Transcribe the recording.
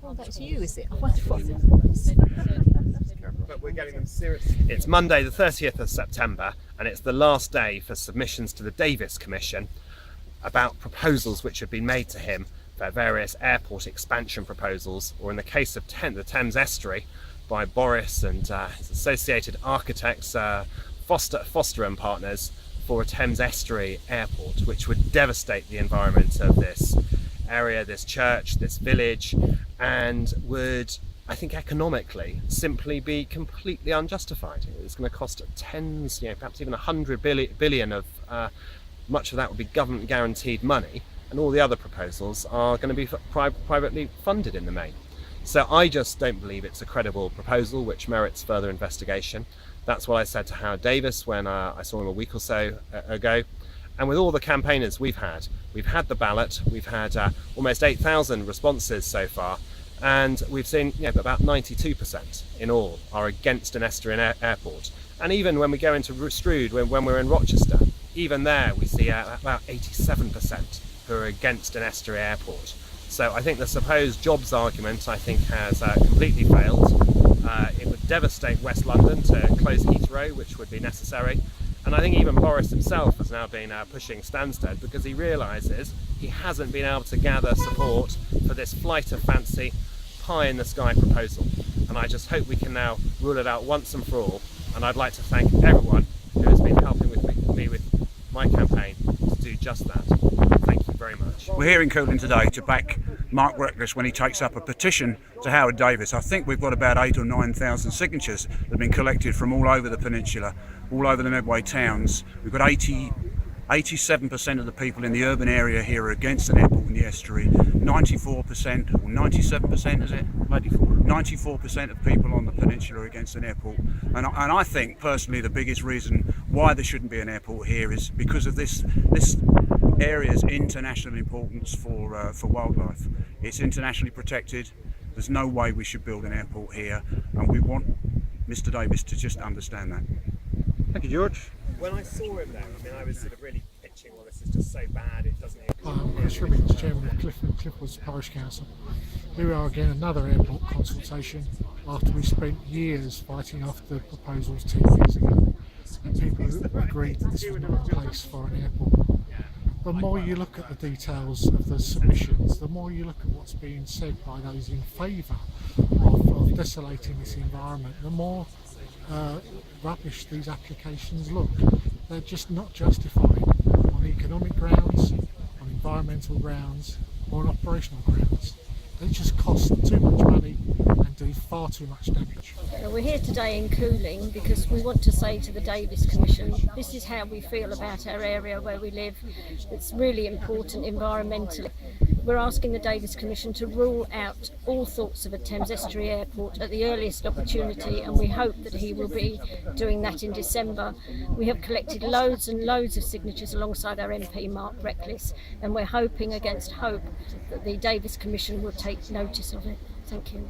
Oh, that's you, is it? I wonder what it was. But we're getting them seriously. It's Monday the 30th of September and it's the last day for submissions to the Davies Commission about proposals which have been made to him for various airport expansion proposals, or in the case of the Thames Estuary, by Boris and his associated architects, Foster and Partners, for a Thames Estuary Airport, which would devastate the environment of this area, this church, this village, and would, I think, economically simply be completely unjustified. It's going to cost tens, perhaps even 100 billion of, much of that would be government guaranteed money, and all the other proposals are going to be privately funded in the main. So I just don't believe it's a credible proposal which merits further investigation. That's what I said to Howard Davis when I saw him a week or so ago. And with all the campaigners we've had the ballot, we've had almost 8,000 responses so far, and we've seen about 92% in all are against an estuary airport. And even when we go into Strood, when we're in Rochester, even there we see about 87% who are against an estuary airport. So I think the supposed jobs argument, I think, has completely failed. It would devastate West London to close Heathrow, which would be necessary. And I think even Boris himself has now been pushing Stansted, because he realises he hasn't been able to gather support for this flight of fancy, pie in the sky proposal. And I just hope we can now rule it out once and for all. And I'd like to thank everyone who has been helping me with my campaign to do just that. Thank you very much. We're here in Cooling today to back Mark Reckless when he takes up a petition to Howard Davis. I think we've got about 8,000 or 9,000 signatures that have been collected from all over the peninsula, all over the Medway towns. We've got 87% of the people in the urban area here are against an airport in the estuary. 94% or 97%, is it? 94% of people on the peninsula are against an airport. And I think personally the biggest reason why there shouldn't be an airport here is because of this area's international importance for wildlife. It's internationally protected. There's no way we should build an airport here, and we want Mr. Davis to just understand that. Thank you, George. When I saw him there, I was sort of really pitching, well, this is just so bad, it doesn't even... I'm Chris Ribbins, Chairman of Cliffwood's Parish Council. Here we are again, another airport consultation after we spent years fighting after the proposals 10 years ago, and people agreed that this was not the place for an airport. The more you look at the details of the submissions, the more you look at what's being said by those in favour of desolating this environment, the more rubbish these applications look. They're just not justified on economic grounds, on environmental grounds, or on operational grounds. They just cost too much money and do far too much damage. We're here today in Cooling because we want to say to the Davies Commission, this is how we feel about our area where we live. It's really important environmentally. We're asking the Davies Commission to rule out all thoughts of a Thames Estuary Airport at the earliest opportunity, and we hope that he will be doing that in December. We have collected loads and loads of signatures alongside our MP Mark Reckless, and we're hoping against hope that the Davies Commission will take notice of it. Thank you.